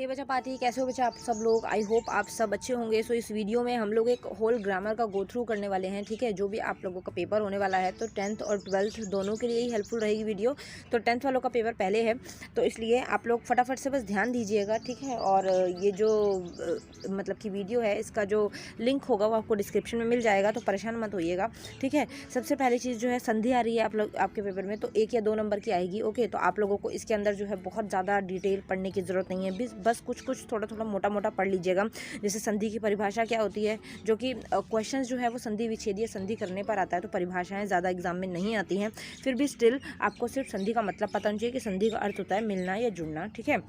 हे बच्चा पाती, कैसे हो बच्चा आप सब लोग। आई होप आप सब अच्छे होंगे। सो इस वीडियो में हम लोग एक होल ग्रामर का गो थ्रू करने वाले हैं, ठीक है। जो भी आप लोगों का पेपर होने वाला है तो 10th और 12th दोनों के लिए ही हेल्पफुल रहेगी वीडियो। तो 10th वालों का पेपर पहले है तो इसलिए आप लोग फटाफट से बस ध्यान दीजिएगा, ठीक है। और ये जो मतलब कि वीडियो है इसका जो लिंक होगा वो आपको डिस्क्रिप्शन में मिल जाएगा, तो परेशान मत होइएगा, ठीक है। सबसे पहली चीज़ जो है संधि आ रही है आप लोग आपके पेपर में, तो 1 या 2 नंबर की आएगी, ओके। तो आप लोगों को इसके अंदर जो है बहुत ज़्यादा डिटेल पढ़ने की ज़रूरत नहीं है, बस कुछ थोड़ा थोड़ा मोटा मोटा पढ़ लीजिएगा। जैसे संधि की परिभाषा क्या होती है, जो कि क्वेश्चंस जो है वो संधि विच्छेदीय संधि करने पर आता है, तो परिभाषाएं ज़्यादा एग्जाम में नहीं आती हैं। फिर भी स्टिल आपको सिर्फ संधि का मतलब पता होना चाहिए कि संधि का अर्थ होता है मिलना या जुड़ना, ठीक है।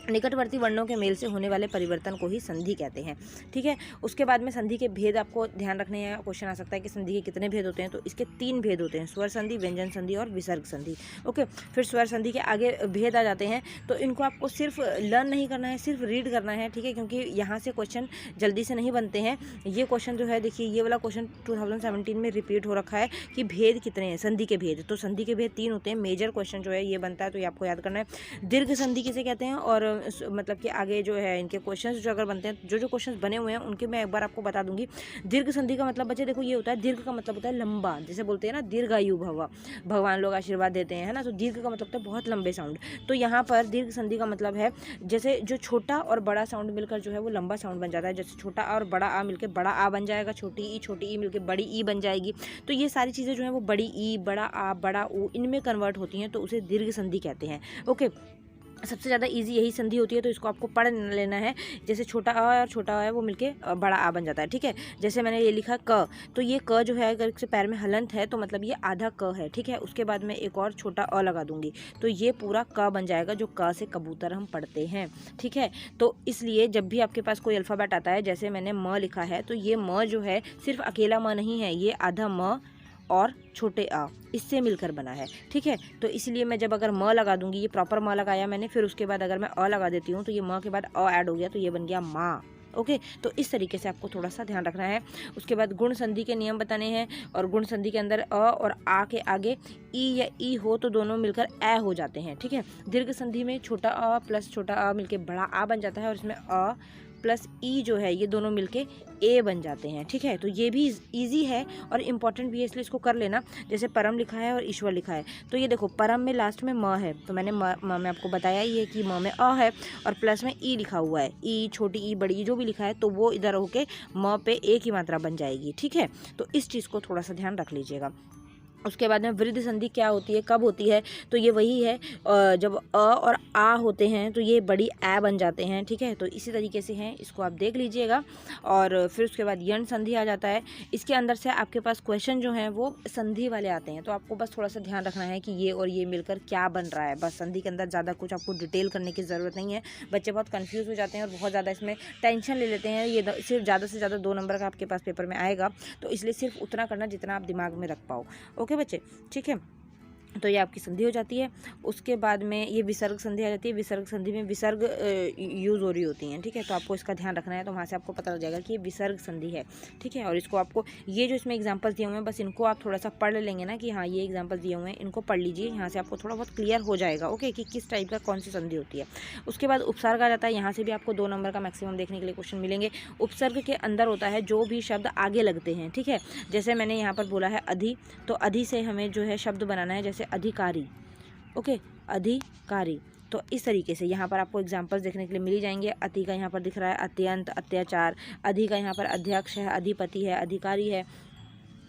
निकटवर्ती वर्णों के मेल से होने वाले परिवर्तन को ही संधि कहते हैं, ठीक है। उसके बाद में संधि के भेद आपको ध्यान रखने हैं। क्वेश्चन आ सकता है कि संधि के कितने भेद होते हैं, तो इसके 3 भेद होते हैं, स्वर संधि, व्यंजन संधि और विसर्ग संधि, ओके। फिर स्वर संधि के आगे भेद आ जाते हैं, तो इनको आपको सिर्फ लर्न नहीं करना है, सिर्फ रीड करना है, ठीक है। क्योंकि यहाँ से क्वेश्चन जल्दी से नहीं बनते हैं। ये क्वेश्चन जो है देखिए, ये वाला क्वेश्चन 2017 में रिपीट हो रखा है कि भेद कितने हैं, संधि के भेद। तो संधि के भेद 3 होते हैं। मेजर क्वेश्चन जो है ये बनता है, तो ये आपको याद करना है। दीर्घ संधि किसे कहते हैं, और मतलब कि आगे जो है इनके क्वेश्चंस जो अगर बनते हैं, जो क्वेश्चंस बने हुए हैं उनके मैं एक बार आपको बता दूंगी। दीर्घ संधि का मतलब बच्चे देखो ये होता है, दीर्घ का मतलब होता है लंबा, जैसे बोलते हैं ना दीर्घायु भव, भगवान लोग आशीर्वाद देते हैं, है ना। तो दीर्घ का मतलब होता है बहुत लंबे साउंड। तो यहाँ पर दीर्घ संधि का मतलब है जैसे जो छोटा और बड़ा साउंड मिलकर जो है वो लंबा साउंड बन जाता है। जैसे छोटा आ और बड़ा आ मिलकर बड़ा आ बन जाएगा, छोटी ई मिलकर बड़ी ई बन जाएगी। तो ये सारी चीज़ें जो है वो बड़ी ई, बड़ा आ, बड़ा ऊ इनमें कन्वर्ट होती हैं, तो उसे दीर्घ संधि कहते हैं, ओके। सबसे ज़्यादा इजी यही संधि होती है, तो इसको आपको पढ़ लेना है। जैसे छोटा आ और छोटा आ है वो मिलके बड़ा आ बन जाता है, ठीक है। जैसे मैंने ये लिखा क, तो ये क जो है अगर इसके पैर में हलंत है तो मतलब ये आधा क है, ठीक है। उसके बाद में एक और छोटा अ लगा दूंगी, तो ये पूरा क बन जाएगा, जो क से कबूतर हम पढ़ते हैं, ठीक है। तो इसलिए जब भी आपके पास कोई अल्फ़ाबेट आता है, जैसे मैंने म लिखा है, तो ये म जो है सिर्फ अकेला म नहीं है, ये आधा म और छोटे आ इससे मिलकर बना है, ठीक है। तो इसलिए मैं जब अगर म लगा दूंगी, ये प्रॉपर म लगाया मैंने, फिर उसके बाद अगर मैं अ लगा देती हूँ तो ये म के बाद अ ऐड हो गया, तो ये बन गया माँ, ओके। तो इस तरीके से आपको थोड़ा सा ध्यान रखना है। उसके बाद गुण संधि के नियम बताने हैं, और गुण संधि के अंदर अ और आ के आगे ई या ई हो तो दोनों मिलकर ए हो जाते हैं, ठीक है। दीर्घ संधि में छोटा अ प्लस छोटा अ मिलके बड़ा आ बन जाता है, और इसमें अ प्लस ई जो है ये दोनों मिलके ए बन जाते हैं, ठीक है। तो ये भी इजी है और इम्पॉर्टेंट भी है, इसलिए इसको कर लेना। जैसे परम लिखा है और ईश्वर लिखा है, तो ये देखो परम में लास्ट में म है, तो मैंने म में आपको बताया ही है कि म में अ है, और प्लस में ई लिखा हुआ है, ई छोटी ई बड़ी ई जो भी लिखा है, तो वो इधर होके म पे ए की मात्रा बन जाएगी, ठीक है। तो इस चीज़ को थोड़ा सा ध्यान रख लीजिएगा। उसके बाद में वृद्ध संधि क्या होती है, कब होती है, तो ये वही है जब अ और आ होते हैं तो ये बड़ी ए बन जाते हैं, ठीक है। तो इसी तरीके से हैं, इसको आप देख लीजिएगा। और फिर उसके बाद यण संधि आ जाता है। इसके अंदर से आपके पास क्वेश्चन जो हैं वो संधि वाले आते हैं, तो आपको बस थोड़ा सा ध्यान रखना है कि ये और ये मिलकर क्या बन रहा है। बस संधि के अंदर ज़्यादा कुछ आपको डिटेल करने की ज़रूरत नहीं है। बच्चे बहुत कन्फ्यूज़ हो जाते हैं और बहुत ज़्यादा इसमें टेंशन ले लेते हैं। ये सिर्फ ज़्यादा से ज़्यादा 2 नंबर का आपके पास पेपर में आएगा, तो इसलिए सिर्फ उतना करना जितना आप दिमाग में रख पाओ, ओके बच्चे, ठीक है। तो ये आपकी संधि हो जाती है। उसके बाद में ये विसर्ग संधि आ जाती है। विसर्ग संधि में विसर्ग यूज़ हो रही होती हैं, ठीक है। तो आपको इसका ध्यान रखना है, तो वहाँ से आपको पता लग जाएगा कि ये विसर्ग संधि है, ठीक है। और इसको आपको ये जो इसमें एग्जाम्पल्स दिए हुए हैं, बस इनको आप थोड़ा सा पढ़ लेंगे ना कि हाँ ये एग्जाम्पल्स दिए हुए हैं, इनको पढ़ लीजिए। यहाँ से आपको थोड़ा बहुत क्लियर हो जाएगा, ओके, कि किस टाइप का कौन सी संधि होती है। उसके बाद उपसर्ग आ जाता है। यहाँ से भी आपको 2 नंबर का मैक्सिमम देखने के लिए क्वेश्चन मिलेंगे। उपसर्ग के अंदर होता है जो भी शब्द आगे लगते हैं, ठीक है। जैसे मैंने यहाँ पर बोला है अधि, तो अधि से हमें जो है शब्द बनाना है, जैसे अधिकारी, ओके, अधिकारी। तो इस तरीके से यहाँ पर आपको एग्जाम्पल्स देखने के लिए मिल जाएंगे। अति का यहाँ पर दिख रहा है अत्यंत, अत्याचार। अधि का यहाँ पर अध्यक्ष है, अधिपति है, अधिकारी है।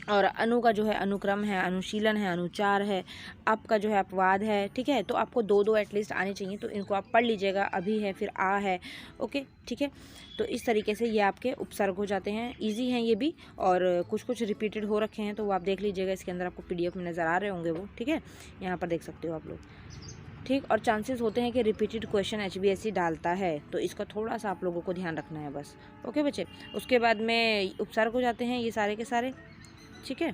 और अनु का जो है अनुक्रम है, अनुशीलन है, अनुचार है। अप का जो है अपवाद है, ठीक है। तो आपको 2-2 एटलीस्ट आने चाहिए, तो इनको आप पढ़ लीजिएगा। अभी है, फिर आ है, ओके, ठीक है। तो इस तरीके से ये आपके उपसर्ग हो जाते हैं। इजी हैं ये भी, और कुछ रिपीटेड हो रखे हैं, तो वो आप देख लीजिएगा। इसके अंदर आपको PDF में नज़र आ रहे होंगे वो, ठीक है। यहाँ पर देख सकते हो आप लोग, ठीक। और चांसेस होते हैं कि रिपीटेड क्वेश्चन HBSC डालता है, तो इसका थोड़ा सा आप लोगों को ध्यान रखना है बस, ओके बच्चे। उसके बाद में उपसर्ग हो जाते हैं ये सारे के सारे, ठीक है।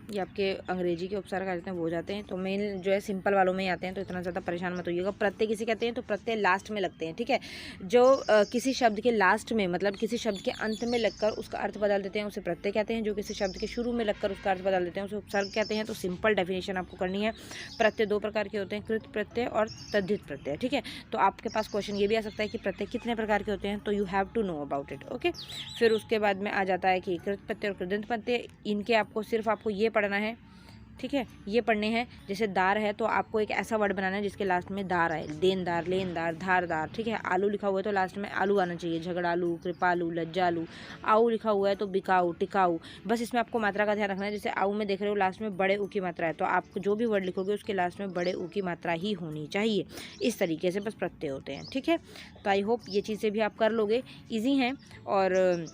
ये आपके अंग्रेजी के उपसर्ग आ जाते हैं वो हो जाते हैं। तो मेन जो है सिंपल वालों में ही आते हैं, तो इतना ज़्यादा परेशान मत होइएगा। प्रत्यय किसे कहते हैं, तो प्रत्यय लास्ट में लगते हैं, ठीक है। जो किसी शब्द के लास्ट में मतलब किसी शब्द के अंत में लगकर उसका अर्थ बदल देते हैं उसे प्रत्यय कहते हैं। जो किसी शब्द के शुरू में लगकर उसका अर्थ बदल देते हैं उसे उपसर्ग कहते हैं। तो सिंपल डेफिनेशन आपको करनी है। प्रत्यय दो प्रकार के होते हैं, कृत प्रत्यय और तद्धित प्रत्यय, ठीक है। तो आपके पास क्वेश्चन ये भी आ सकता है कि प्रत्यय कितने प्रकार के होते हैं, तो you have to know about it, okay. फिर उसके बाद में आ जाता है कि कृत प्रत्यय और कृदंत प्रत्यय, इनके आपको सिर्फ आपको ये पढ़ना है, ठीक है। ये पढ़ने हैं। जैसे दार है तो आपको एक ऐसा वर्ड बनाना है जिसके लास्ट में दार आए, देनदार, लेनदार, धारदार, ठीक है। आलू लिखा हुआ है तो लास्ट में आलू आना चाहिए, झगड़ालू, कृपालू, लज्जालू। आऊ लिखा हुआ है तो बिकाऊ, टिकाऊ। बस इसमें आपको मात्रा का ध्यान रखना है। जैसे आऊ में देख रहे हो लास्ट में बड़े ऊ की मात्रा है, तो आप जो भी वर्ड लिखोगे उसके लास्ट में बड़े ऊ की मात्रा ही होनी चाहिए। इस तरीके से बस प्रत्यय होते हैं, ठीक है। तो आई होप ये चीज़ें भी आप कर लोगे, ईजी हैं और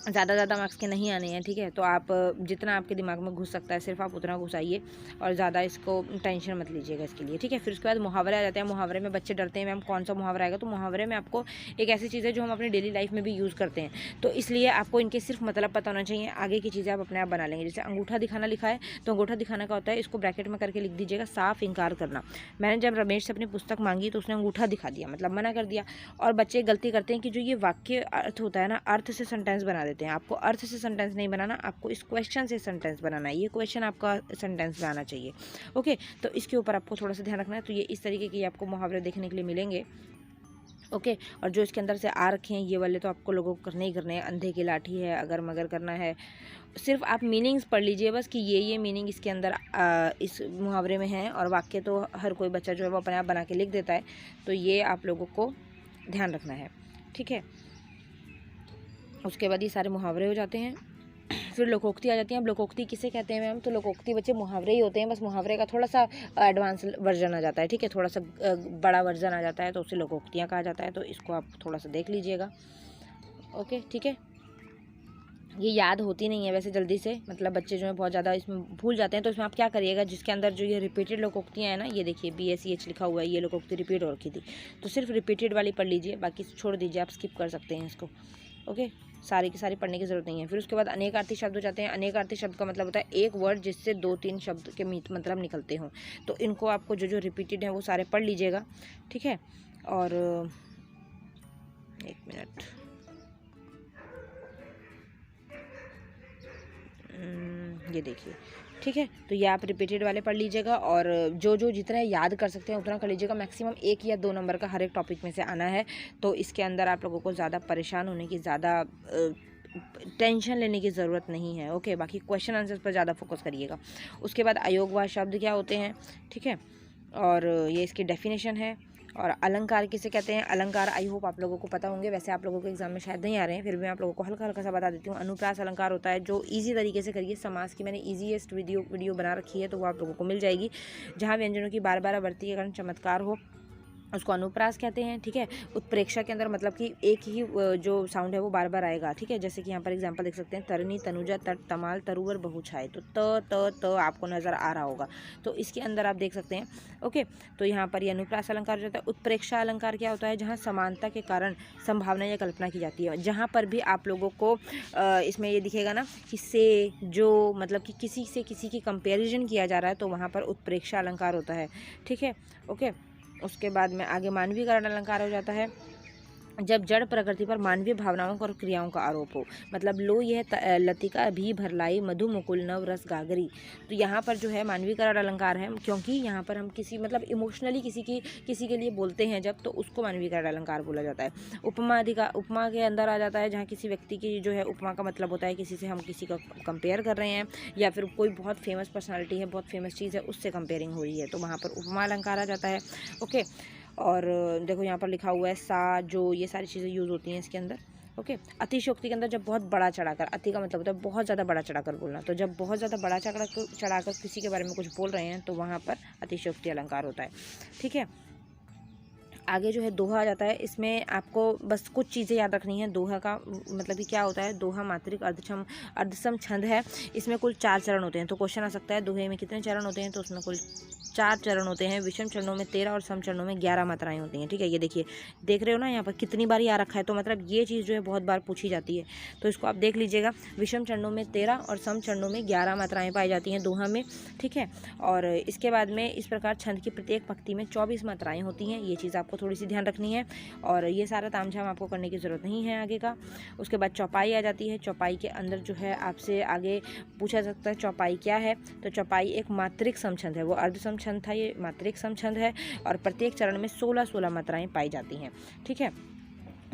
ज़्यादा मार्क्स के नहीं आने हैं, ठीक है। तो आप जितना आपके दिमाग में घुस सकता है सिर्फ आप उतना घुसाइए और ज़्यादा इसको टेंशन मत लीजिएगा इसके लिए, ठीक है। फिर उसके बाद मुहावरे आ जाते हैं। मुहावरे में बच्चे डरते हैं मैम कौन सा मुहावरा आएगा, तो मुहावरे में आपको एक ऐसी चीज़ है जो हम अपनी डेली लाइफ में भी यूज़ करते हैं, तो इसलिए आपको इनके सिर्फ मतलब पता होना चाहिए, आगे की चीज़ें आप अपने आप बना लेंगे। जैसे अंगूठा दिखाना लिखा है तो अंगूठा दिखाना का होता है, इसको ब्रैकेट में करके लिख दीजिएगा, साफ इनकार करना। मैंने जब रमेश से अपनी पुस्तक मांगी तो उसने अंगूठा दिखा दिया, मतलब मना कर दिया। और बच्चे गलती करते हैं कि जो ये वाक्य अर्थ होता है ना, अर्थ से सेंटेंस बना देते हैं। आपको अर्थ से सेंटेंस नहीं बनाना, आपको इस क्वेश्चन से सेंटेंस बनाना है। ये क्वेश्चन आपका सेंटेंस में आना चाहिए, ओके। तो इसके ऊपर आपको थोड़ा सा ध्यान रखना है। तो ये इस तरीके के आपको मुहावरे देखने के लिए मिलेंगे, ओके। और जो इसके अंदर से आ रखे हैं ये वाले तो आपको लोगों को करने ही करने हैं। अंधे की लाठी है, अगर मगर करना है, सिर्फ आप मीनिंग्स पढ़ लीजिए बस कि ये मीनिंग इसके अंदर इस मुहावरे में है। और वाक्य तो हर कोई बच्चा जो है वो अपने आप बना के लिख देता है, तो ये आप लोगों को ध्यान रखना है, ठीक है। उसके बाद ये सारे मुहावरे हो जाते हैं। फिर लोकोक्ति आ जाती है। अब लोकोक्ति किसे कहते हैं मैम, तो लोकोक्ति बच्चे मुहावरे ही होते हैं, बस मुहावरे का थोड़ा सा एडवांस वर्जन आ जाता है, ठीक है। थोड़ा सा बड़ा वर्जन आ जाता है तो उसे लोकोक्तियाँ कहा जाता है। तो इसको आप थोड़ा सा देख लीजिएगा, ओके, ठीक है। ये याद होती नहीं है वैसे जल्दी से, मतलब बच्चे जो है बहुत ज़्यादा इसमें भूल जाते हैं। तो इसमें आप क्या करिएगा, जिसके अंदर जो ये रिपीटेड लोकोक्तियाँ हैं ना, ये देखिए BSEH लिखा हुआ है, ये लोकोक्ति रिपीट हो रखी थी, तो सिर्फ रिपीटेड वाली पढ़ लीजिए, बाकी छोड़ दीजिए, आप स्किप कर सकते हैं इसको, ओके। सारी की सारी पढ़ने की ज़रूरत नहीं है। फिर उसके बाद अनेकार्थी शब्द हो जाते हैं। अनेकार्थी शब्द का मतलब होता है एक वर्ड जिससे 2-3 शब्द के मतलब निकलते हों, तो इनको आपको जो रिपीटेड हैं वो सारे पढ़ लीजिएगा, ठीक है। और एक मिनट, ये देखिए, ठीक है। तो ये आप रिपीटेड वाले पढ़ लीजिएगा और जो जितना याद कर सकते हैं उतना कर लीजिएगा। मैक्सिमम 1 या 2 नंबर का हर एक टॉपिक में से आना है, तो इसके अंदर आप लोगों को ज़्यादा परेशान होने की, ज़्यादा टेंशन लेने की ज़रूरत नहीं है, ओके। बाकी क्वेश्चन आंसर्स पर ज़्यादा फोकस करिएगा। उसके बाद अयोगवाद शब्द क्या होते हैं, ठीक है, और ये इसकी डेफिनेशन है। और अलंकार किसे कहते हैं, अलंकार आई होप आप लोगों को पता होंगे, वैसे आप लोगों के एग्जाम में शायद नहीं आ रहे हैं, फिर भी मैं आप लोगों को हल्का हल्का सा बता देती हूँ। अनुप्रास अलंकार होता है जो इजी तरीके से करिए। समास की मैंने ईजीएस्ट वीडियो बना रखी है, तो वो आप लोगों को मिल जाएगी। जहाँ व्यंजनों की बार बार आवर्ती के कारण चमत्कार हो उसको अनुप्रास कहते हैं, ठीक है। उत्प्रेक्षा के अंदर मतलब कि एक ही जो साउंड है वो बार बार आएगा, ठीक है। जैसे कि यहाँ पर एग्जांपल देख सकते हैं, तरनी, तनुजा, तट, तमाल, तरुवर, बहुछाए, तो त आपको नज़र आ रहा होगा, तो इसके अंदर आप देख सकते हैं, ओके। तो यहाँ पर ये अनुप्रास अलंकार हो जाता है। उत्प्रेक्षा अलंकार क्या होता है, जहाँ समानता के कारण संभावना या कल्पना की जाती है। जहाँ पर भी आप लोगों को इसमें ये दिखेगा ना कि से, जो मतलब कि किसी से किसी की कंपेरिजन किया जा रहा है, तो वहाँ पर उत्प्रेक्षा अलंकार होता है, ठीक है, ओके। उसके बाद में आगे मानवीकरण अलंकार हो जाता है, जब जड़ प्रकृति पर मानवीय भावनाओं और क्रियाओं का आरोप हो। मतलब लो यह लतिका भी भरलाई मधु मुकुल नव रस गागरी, तो यहाँ पर जो है मानवीकरण अलंकार है, क्योंकि यहाँ पर हम किसी मतलब इमोशनली किसी के लिए बोलते हैं जब, तो उसको मानवीकरण अलंकार बोला जाता है। उपमा के अंदर आ जाता है, जहाँ किसी व्यक्ति की जो है उपमा का मतलब होता है किसी से हम किसी का कंपेयर कर रहे हैं, या फिर कोई बहुत फेमस पर्सनालिटी है, बहुत फेमस चीज़ है, उससे कंपेयरिंग हो रही है, तो वहाँ पर उपमा अलंकार आ जाता है, ओके। और देखो यहाँ पर लिखा हुआ है सा, जो, ये सारी चीज़ें यूज़ होती हैं इसके अंदर, ओके। अतिशयोक्ति के अंदर जब बहुत बड़ा चढ़ाकर, अति का मतलब होता है बहुत ज़्यादा बड़ा चढ़ाकर बोलना, तो जब बहुत ज़्यादा बड़ा चढ़ाकर किसी के बारे में कुछ बोल रहे हैं, तो वहाँ पर अतिशयोक्ति अलंकार होता है, ठीक है। आगे जो है दोहा आ जाता है। इसमें आपको बस कुछ चीज़ें याद रखनी है। दोहा का मतलब कि क्या होता है, दोहा मात्रिक अर्धसम छंद है। इसमें कुल 4 चरण होते हैं। तो क्वेश्चन आ सकता है दोहे में कितने चरण होते हैं, तो उसमें कुल 4 चरण होते हैं। विषम चरणों में 13 और सम चरणों में 11 मात्राएं होती हैं। ठीक है, ये देखिए, देख रहे हो ना यहाँ पर कितनी बार आ रखा है, तो मतलब ये चीज़ जो है बहुत बार पूछी जाती है, तो इसको आप देख लीजिएगा। विषम चरणों में 13 और सम चरणों में 11 मात्राएं पाई जाती हैं दोहा में। ठीक है, और इसके बाद में इस प्रकार छंद की प्रत्येक पंक्ति में 24 मात्राएं होती हैं। ये चीज़ आपको थोड़ी सी ध्यान रखनी है, और ये सारा तामझाम आपको करने की ज़रूरत नहीं है आगे का। उसके बाद चौपाई आ जाती है। चौपाई के अंदर जो है आपसे आगे पूछा सकता है चौपाई क्या है, तो चौपाई एक मात्रिक समछंद है। वो अर्ध समछंद था, ये मात्रिक समछंद है, और प्रत्येक चरण में 16 मात्राएं पाई जाती हैं। ठीक है,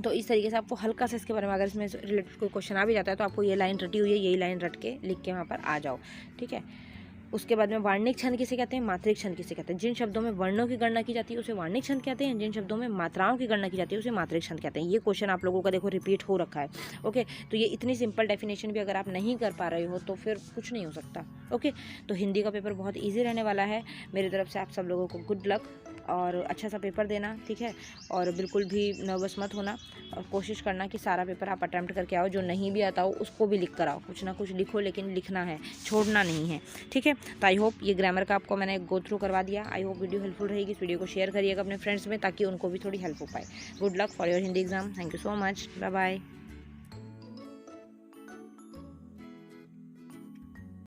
तो इस तरीके से आपको हल्का सा इसके बारे में अगर इसमें रिलेटेड कोई क्वेश्चन आ भी जाता है तो आपको ये लाइन रटी हुई है, यही लाइन रट के लिख के वहाँ पर आ जाओ। ठीक है, उसके बाद में वार्णिक छंद किसे कहते हैं, मात्रिक छंद किसे कहते हैं। जिन शब्दों में वर्णों की गणना की जाती है उसे वार्णिक छंद कहते हैं। जिन शब्दों में मात्राओं की गणना की जाती है उसे मात्रिक छंद कहते हैं। ये क्वेश्चन आप लोगों का देखो रिपीट हो रखा है। ओके, तो ये इतनी सिंपल डेफिनेशन भी अगर आप नहीं कर पा रहे हो तो फिर कुछ नहीं हो सकता। ओके, तो हिंदी का पेपर बहुत ईजी रहने वाला है। मेरी तरफ से आप सब लोगों को गुड लक, और अच्छा सा पेपर देना। ठीक है, और बिल्कुल भी नर्वस मत होना, और कोशिश करना कि सारा पेपर आप अटैम्प्ट करके आओ। जो नहीं भी आता हो उसको भी लिख कर आओ, कुछ ना कुछ लिखो, लेकिन लिखना है, छोड़ना नहीं है। ठीक है, तो आई होप ये ग्रामर का आपको मैंने गो थ्रू करवा दिया। आई होप वीडियो हेल्पफुल रहेगी। इस वीडियो को शेयर करिएगा अपने फ्रेंड्स में, ताकि उनको भी थोड़ी हेल्प हो पाए। Good luck for your Hindi exam. Thank you so much, bye bye.